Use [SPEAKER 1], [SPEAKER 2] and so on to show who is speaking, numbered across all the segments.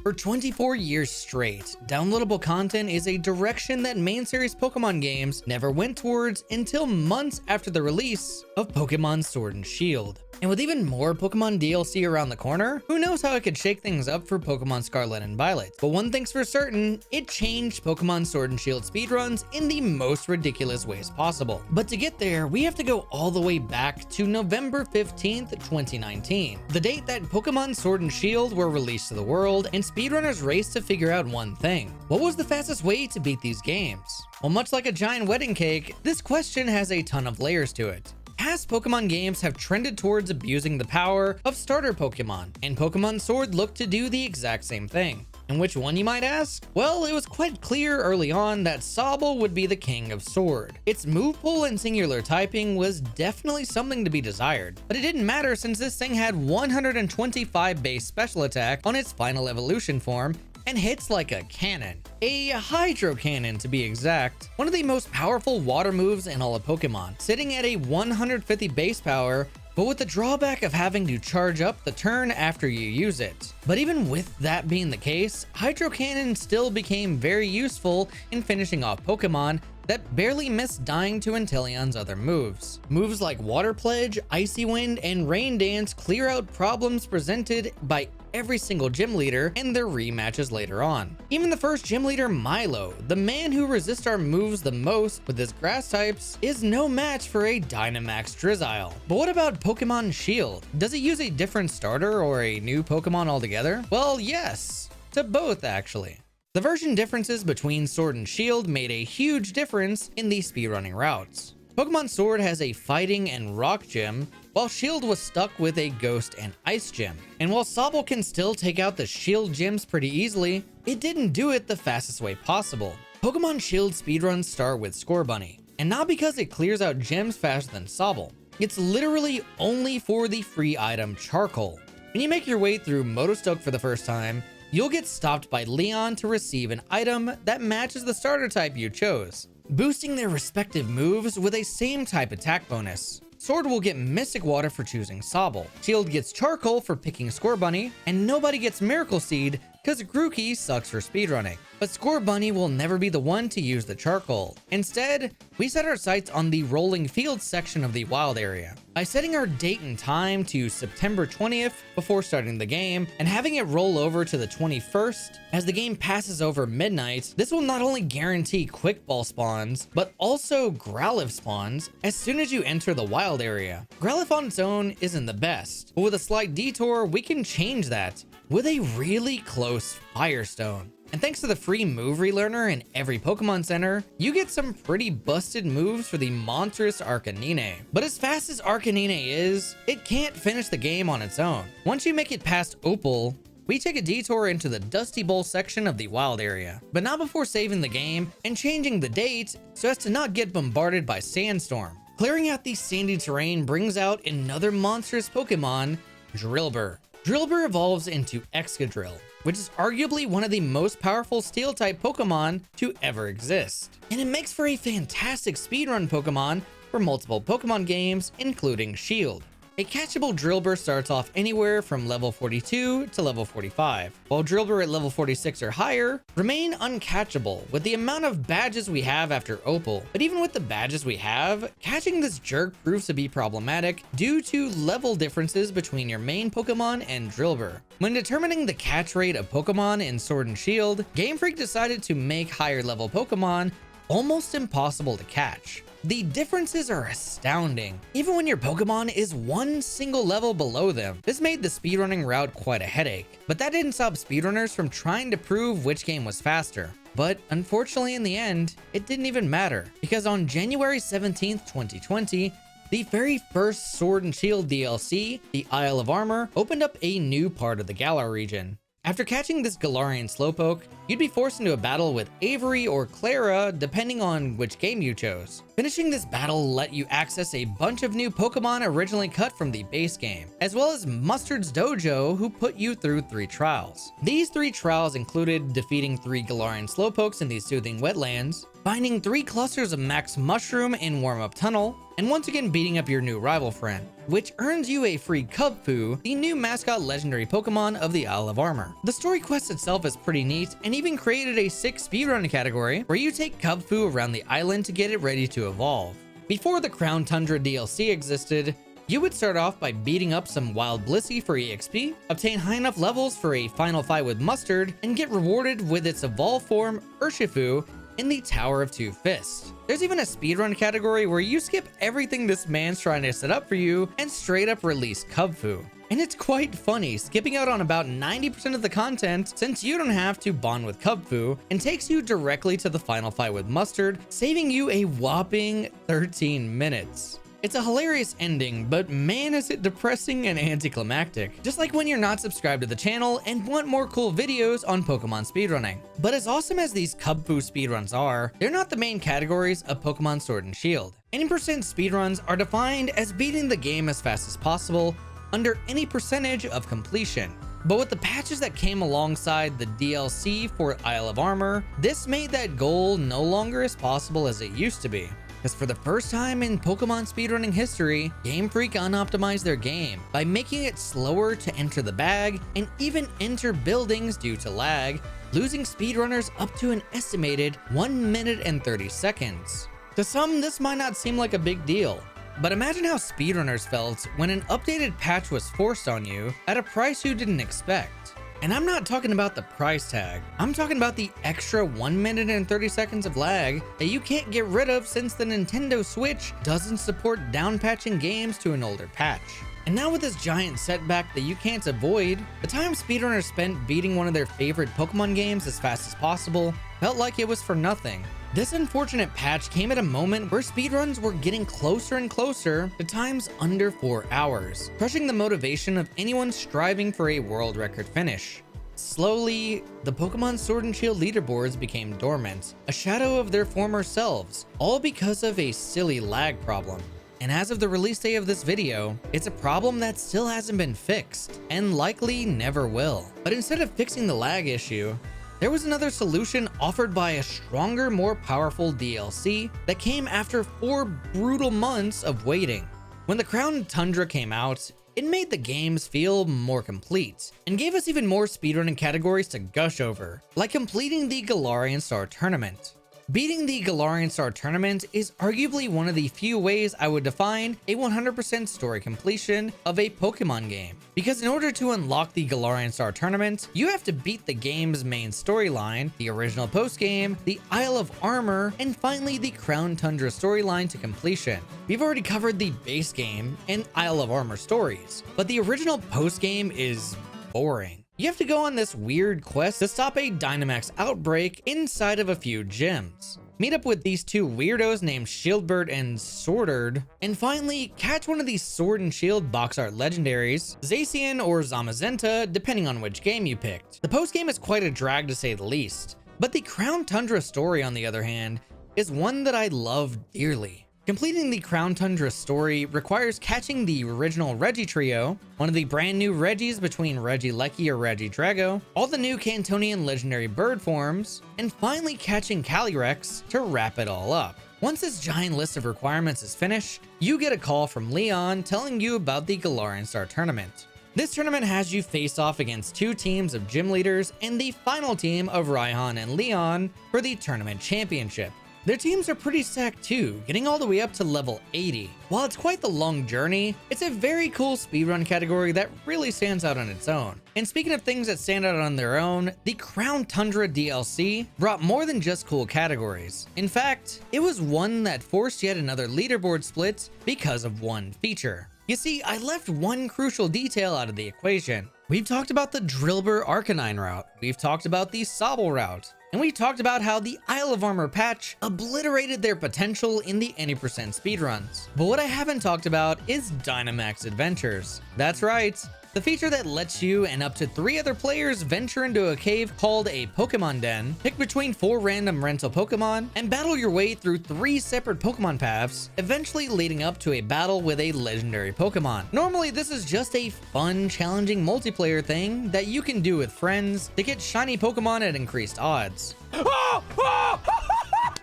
[SPEAKER 1] For 24 years straight, downloadable content is a direction that main series Pokemon games never went towards until months after the release of Pokemon Sword and Shield. And with even more Pokemon DLC around the corner, who knows how it could shake things up for Pokemon Scarlet and Violet. But one thing's for certain, it changed Pokemon Sword and Shield speedruns in the most ridiculous ways possible. But to get there, we have to go all the way back to November 15th, 2019, the date that Pokemon Sword and Shield were released to the world, and speedrunners raced to figure out one thing: what was the fastest way to beat these games? Well, much like a giant wedding cake, this question has a ton of layers to it. Past Pokemon games have trended towards abusing the power of starter Pokemon, and Pokemon Sword looked to do the exact same thing. And which one, you might ask? Well, it was quite clear early on that Sobble would be the king of Sword. Its move pool and singular typing was definitely something to be desired, but it didn't matter since this thing had 125 base special attack on its final evolution form, and hits like a cannon. A hydro cannon to be exact. One of the most powerful water moves in all of Pokemon, sitting at a 150 base power, but with the drawback of having to charge up the turn after you use it. But even with that being the case, Hydro Cannon still became very useful in finishing off Pokemon that barely missed dying to Inteleon's other moves. Moves like Water Pledge, Icy Wind, and Rain Dance clear out problems presented by every single gym leader and their rematches later on. Even the first gym leader, Milo, the man who resists our moves the most with his grass types, is no match for a Dynamax Drizzile. But what about Pokemon Shield? Does it use a different starter or a new Pokemon altogether? Well, yes, to both actually. The version differences between Sword and Shield made a huge difference in the speedrunning routes. Pokemon Sword has a fighting and rock gym, while Shield was stuck with a ghost and ice gym. And while Sobble can still take out the Shield gyms pretty easily, it didn't do it the fastest way possible. Pokemon Shield speedruns start with Scorbunny, and not because it clears out gems faster than Sobble. It's literally only for the free item Charcoal. When you make your way through Motostoke for the first time, you'll get stopped by Leon to receive an item that matches the starter type you chose, boosting their respective moves with a same type attack bonus. Sword will get Mystic Water for choosing Sobble, Shield gets Charcoal for picking Scorbunny, and nobody gets Miracle Seed because Grookey sucks for speedrunning. But Scorbunny will never be the one to use the Charcoal. Instead, we set our sights on the Rolling Fields section of the wild area. By setting our date and time to September 20th before starting the game, and having it roll over to the 21st as the game passes over midnight, this will not only guarantee Quick Ball spawns, but also Growlithe spawns as soon as you enter the wild area. Growlithe on its own isn't the best, but with a slight detour, we can change that with a really close Firestone. And thanks to the free move relearner in every Pokemon Center, you get some pretty busted moves for the monstrous Arcanine. But as fast as Arcanine is, it can't finish the game on its own. Once you make it past Opal, we take a detour into the Dusty Bowl section of the wild area, but not before saving the game and changing the date so as to not get bombarded by Sandstorm. Clearing out the sandy terrain brings out another monstrous Pokemon, Drillbur. Drillbur evolves into Excadrill, which is arguably one of the most powerful Steel-type Pokemon to ever exist. And it makes for a fantastic speedrun Pokemon for multiple Pokemon games, including Shield. A catchable Drillbur starts off anywhere from level 42 to level 45, while Drillbur at level 46 or higher remain uncatchable with the amount of badges we have after Opal. But even with the badges we have, catching this jerk proves to be problematic due to level differences between your main Pokemon and Drillbur. When determining the catch rate of Pokemon in Sword and Shield, Game Freak decided to make higher level Pokemon almost impossible to catch. The differences are astounding, even when your Pokemon is one single level below them. This made the speedrunning route quite a headache, but that didn't stop speedrunners from trying to prove which game was faster. But unfortunately in the end, it didn't even matter, because on January 17th, 2020, the very first Sword and Shield DLC, the Isle of Armor, opened up a new part of the Galar region. After catching this Galarian Slowpoke, you'd be forced into a battle with Avery or Clara depending on which game you chose. Finishing this battle let you access a bunch of new Pokemon originally cut from the base game, as well as Mustard's dojo, who put you through 3 trials. These 3 trials included defeating 3 Galarian Slowpokes in the Soothing Wetlands, finding 3 clusters of Max Mushroom in Warm-Up Tunnel, and once again beating up your new rival friend, which earns you a free Cubfu, the new mascot legendary Pokemon of the Isle of Armor. The story quest itself is pretty neat, and even created a 6 speedrun category where you take Cubfu around the island to get it ready to evolve. Before the Crown Tundra DLC existed, you would start off by beating up some Wild Blissey for EXP, obtain high enough levels for a final fight with Mustard, and get rewarded with its evolved form, Urshifu, in the Tower of Two Fists. There's even a speedrun category where you skip everything this man's trying to set up for you and straight up release Cubfu. And it's quite funny, skipping out on about 90% of the content since you don't have to bond with Cubfu, and takes you directly to the final fight with Mustard, saving you a whopping 13 minutes. It's a hilarious ending, but man is it depressing and anticlimactic. Just like when you're not subscribed to the channel and want more cool videos on Pokemon speedrunning. But as awesome as these Cubfu speedruns are, they're not the main categories of Pokemon Sword and Shield. 80% speedruns are defined as beating the game as fast as possible under any percentage of completion. But with the patches that came alongside the DLC for Isle of Armor, this made that goal no longer as possible as it used to be. Because for the first time in Pokemon speedrunning history, Game Freak unoptimized their game by making it slower to enter the bag and even enter buildings due to lag, losing speedrunners up to an estimated 1 minute and 30 seconds. To some, this might not seem like a big deal, but imagine how speedrunners felt when an updated patch was forced on you at a price you didn't expect. And I'm not talking about the price tag. I'm talking about the extra 1 minute and 30 seconds of lag that you can't get rid of since the Nintendo Switch doesn't support downpatching games to an older patch. And now with this giant setback that you can't avoid, the time speedrunners spent beating one of their favorite Pokemon games as fast as possible felt like it was for nothing. This unfortunate patch came at a moment where speedruns were getting closer and closer to times under 4 hours, crushing the motivation of anyone striving for a world record finish. Slowly, the Pokemon Sword and Shield leaderboards became dormant, a shadow of their former selves, all because of a silly lag problem. And as of the release day of this video, it's a problem that still hasn't been fixed, and likely never will. But instead of fixing the lag issue, there was another solution offered by a stronger, more powerful DLC that came after 4 brutal months of waiting. When the Crown Tundra came out, it made the games feel more complete, and gave us even more speedrunning categories to gush over, like completing the Galarian Star Tournament. Beating the Galarian Star Tournament is arguably one of the few ways I would define a 100% story completion of a Pokemon game. Because in order to unlock the Galarian Star Tournament, you have to beat the game's main storyline, the original postgame, the Isle of Armor, and finally the Crown Tundra storyline to completion. We've already covered the base game and Isle of Armor stories, but the original postgame is boring. You have to go on this weird quest to stop a Dynamax outbreak inside of a few gyms, meet up with these 2 weirdos named Shieldbird and Swordard, and finally catch one of these Sword and Shield box art legendaries, Zacian or Zamazenta, depending on which game you picked. The postgame is quite a drag to say the least, but the Crown Tundra story, on the other hand, is one that I love dearly. Completing the Crown Tundra story requires catching the original Regitrio, one of the brand new Regis between Regieleki or Regidrago, all the new Cantonian legendary bird forms, and finally catching Calyrex to wrap it all up. Once this giant list of requirements is finished, you get a call from Leon telling you about the Galarian Star Tournament. This tournament has you face off against 2 teams of gym leaders and the final team of Raihan and Leon for the tournament championship. Their teams are pretty stacked too, getting all the way up to level 80. While it's quite the long journey, it's a very cool speedrun category that really stands out on its own. And speaking of things that stand out on their own, the Crown Tundra DLC brought more than just cool categories. In fact, it was one that forced yet another leaderboard split because of one feature. You see, I left one crucial detail out of the equation. We've talked about the Drillbur Arcanine route, we've talked about the Sobble route, and we talked about how the Isle of Armor patch obliterated their potential in the any percent speedruns. But what I haven't talked about is Dynamax Adventures. That's right, the feature that lets you and up to 3 other players venture into a cave called a Pokemon Den, pick between 4 random rental Pokemon, and battle your way through 3 separate Pokemon paths, eventually leading up to a battle with a legendary Pokemon. Normally, this is just a fun, challenging multiplayer thing that you can do with friends to get shiny Pokemon at increased odds.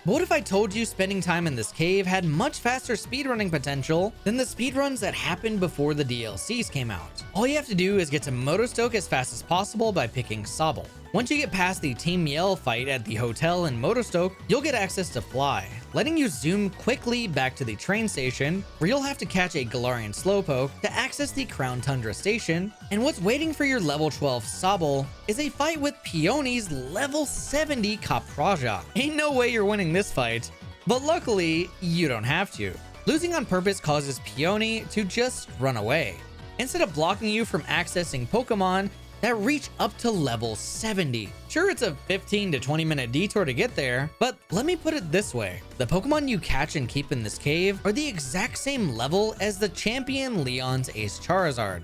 [SPEAKER 1] But what if I told you spending time in this cave had much faster speedrunning potential than the speedruns that happened before the DLCs came out? All you have to do is get to Motostoke as fast as possible by picking Sobble. Once you get past the Team Yell fight at the hotel in Motostoke, you'll get access to Fly, letting you zoom quickly back to the train station, where you'll have to catch a Galarian Slowpoke to access the Crown Tundra station, and what's waiting for your level 12 Sobble is a fight with Peony's level 70 Capraja. Ain't no way you're winning this fight, but luckily, you don't have to. Losing on purpose causes Peony to just run away, instead of blocking you from accessing Pokemon that reach up to level 70. Sure, it's a 15 to 20 minute detour to get there, but let me put it this way. The Pokemon you catch and keep in this cave are the exact same level as the champion Leon's Ace Charizard.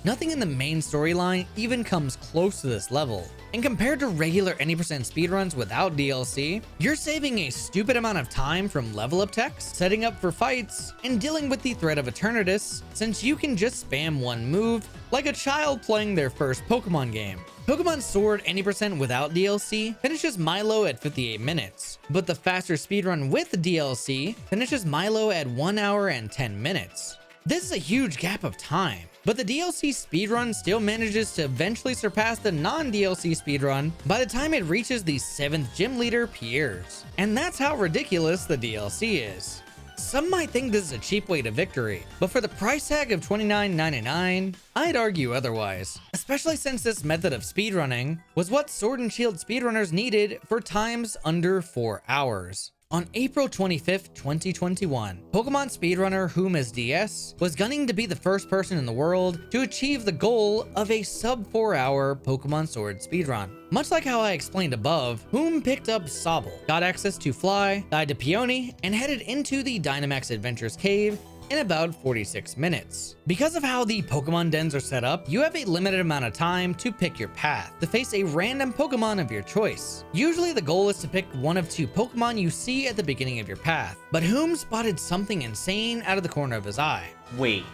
[SPEAKER 1] Nothing in the main storyline even comes close to this level. And compared to regular any % speedruns without DLC, you're saving a stupid amount of time from level up text, setting up for fights, and dealing with the threat of Eternatus, since you can just spam one move like a child playing their first Pokemon game. Pokemon Sword any % without DLC finishes Milo at 58 minutes, but the faster speedrun with DLC finishes Milo at 1 hour and 10 minutes. This is a huge gap of time, but the DLC speedrun still manages to eventually surpass the non-DLC speedrun by the time it reaches the 7th gym leader, Pierre's. And that's how ridiculous the DLC is. Some might think this is a cheap way to victory, but for the price tag of $29.99, I'd argue otherwise, especially since this method of speedrunning was what Sword and Shield speedrunners needed for times under 4 hours. On April 25th, 2021, Pokemon speedrunner Humas DS was gunning to be the first person in the world to achieve the goal of a sub 4 hour Pokemon Sword speedrun. Much like how I explained above, Hum picked up Sobble, got access to Fly, died to Peony, and headed into the Dynamax Adventures cave in about 46 minutes. Because of how the Pokemon dens are set up, you have a limited amount of time to pick your path, to face a random Pokemon of your choice. Usually the goal is to pick one of 2 Pokemon you see at the beginning of your path, but Hum spotted something insane out of the corner of his eye.
[SPEAKER 2] Wait.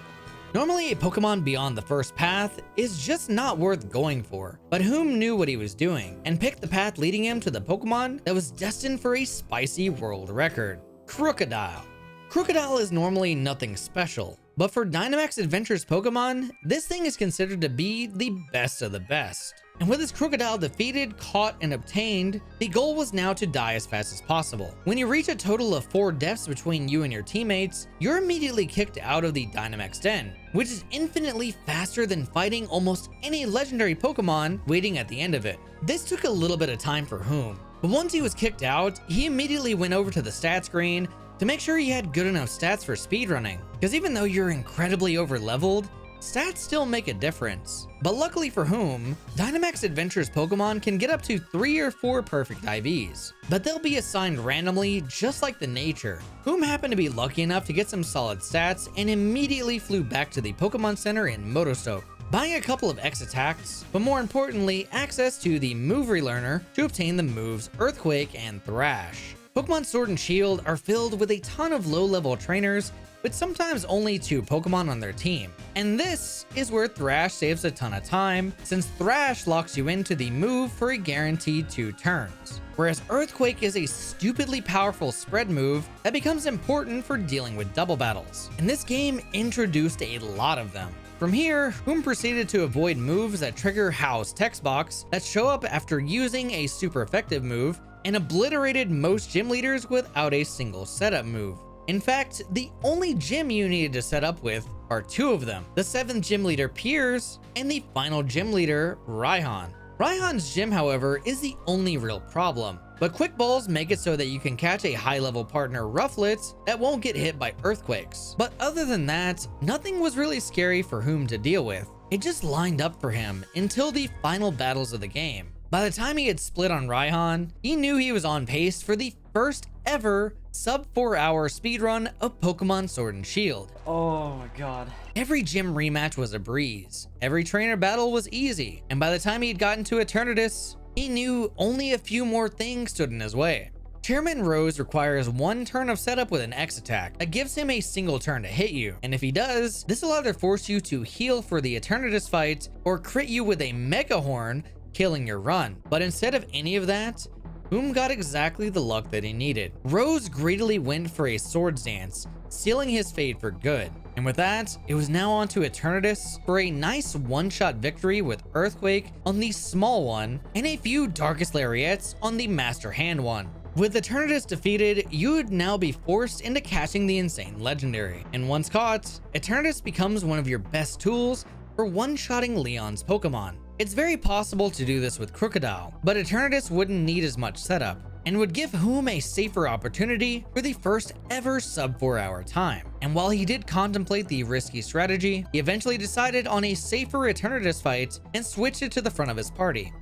[SPEAKER 1] Normally a Pokemon beyond the first path is just not worth going for, but Hum knew what he was doing and picked the path leading him to the Pokemon that was destined for a spicy world record, Crocodile. Crocodile is normally nothing special, but for Dynamax Adventures Pokemon, this thing is considered to be the best of the best. And with his Crocodile defeated, caught, and obtained, the goal was now to die as fast as possible. When you reach a total of 4 deaths between you and your teammates, you're immediately kicked out of the Dynamax Den, which is infinitely faster than fighting almost any legendary Pokemon waiting at the end of it. This took a little bit of time for Hum, but once he was kicked out, he immediately went over to the stat screen to make sure he had good enough stats for speedrunning, because even though you're incredibly over-leveled, stats still make a difference. But luckily for Hum, Dynamax Adventures Pokemon can get up to 3 or 4 perfect IVs, but they'll be assigned randomly just like the nature. Hum happened to be lucky enough to get some solid stats and immediately flew back to the Pokemon Center in Motostoke, buying a couple of X attacks, but more importantly, access to the move relearner to obtain the moves Earthquake and Thrash. Pokemon Sword and Shield are filled with a ton of low-level trainers with sometimes only 2 Pokemon on their team. And this is where Thrash saves a ton of time, since Thrash locks you into the move for a guaranteed 2 turns. Whereas Earthquake is a stupidly powerful spread move that becomes important for dealing with double battles. And this game introduced a lot of them. From here, Hum proceeded to avoid moves that trigger How's text box that show up after using a super effective move, and obliterated most gym leaders without a single setup move. In fact, the only gym you needed to set up with are 2 of them, the 7th gym leader Pierre's and the final gym leader Raihan. Raihan's gym, however, is the only real problem, but quick balls make it so that you can catch a high-level partner Rufflet that won't get hit by earthquakes. But other than that, nothing was really scary for Hum to deal with. It just lined up for him until the final battles of the game. By the time he had split on Raihan, he knew he was on pace for the first ever sub 4-hour speedrun of Pokemon Sword and Shield.
[SPEAKER 2] Oh my god.
[SPEAKER 1] Every gym rematch was a breeze, every trainer battle was easy, and by the time he'd gotten to Eternatus, he knew only a few more things stood in his way. Chairman Rose requires one turn of setup with an X attack that gives him a single turn to hit you, and if he does, this will either force you to heal for the Eternatus fight or crit you with a Mega Horn, killing your run. But instead of any of that, Boom got exactly the luck that he needed. Rose greedily went for a Swords Dance, sealing his fate for good. And with that, it was now on to Eternatus for a nice one-shot victory with Earthquake on the small one and a few Darkest Lariats on the Master Hand one. With Eternatus defeated, you would now be forced into catching the Insane Legendary. And once caught, Eternatus becomes one of your best tools for one-shotting Leon's Pokemon. It's very possible to do this with Crocodile, but Eternatus wouldn't need as much setup, and would give Whom a safer opportunity for the first ever sub 4-hour time. And while he did contemplate the risky strategy, he eventually decided on a safer Eternatus fight and switched it to the front of his party.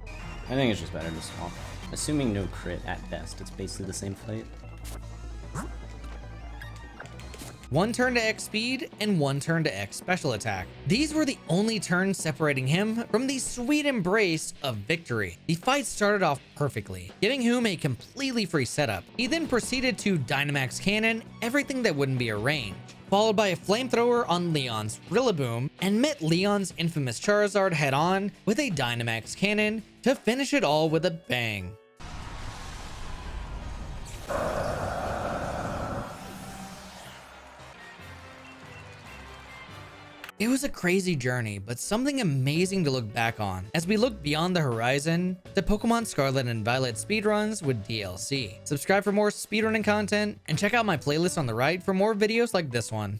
[SPEAKER 2] I think it's just better to swap. Assuming no crit at best, it's basically the same fight.
[SPEAKER 1] One turn to X speed and one turn to X special attack. These were the only turns separating him from the sweet embrace of victory. The fight started off perfectly, giving Whom a completely free setup. He then proceeded to Dynamax Cannon everything that wouldn't be a range, followed by a flamethrower on Leon's Rillaboom, and met Leon's infamous Charizard head on with a Dynamax Cannon to finish it all with a bang. It was a crazy journey, but something amazing to look back on as we look beyond the horizon to Pokemon Scarlet and Violet speedruns with DLC. Subscribe for more speedrunning content and check out my playlist on the right for more videos like this one.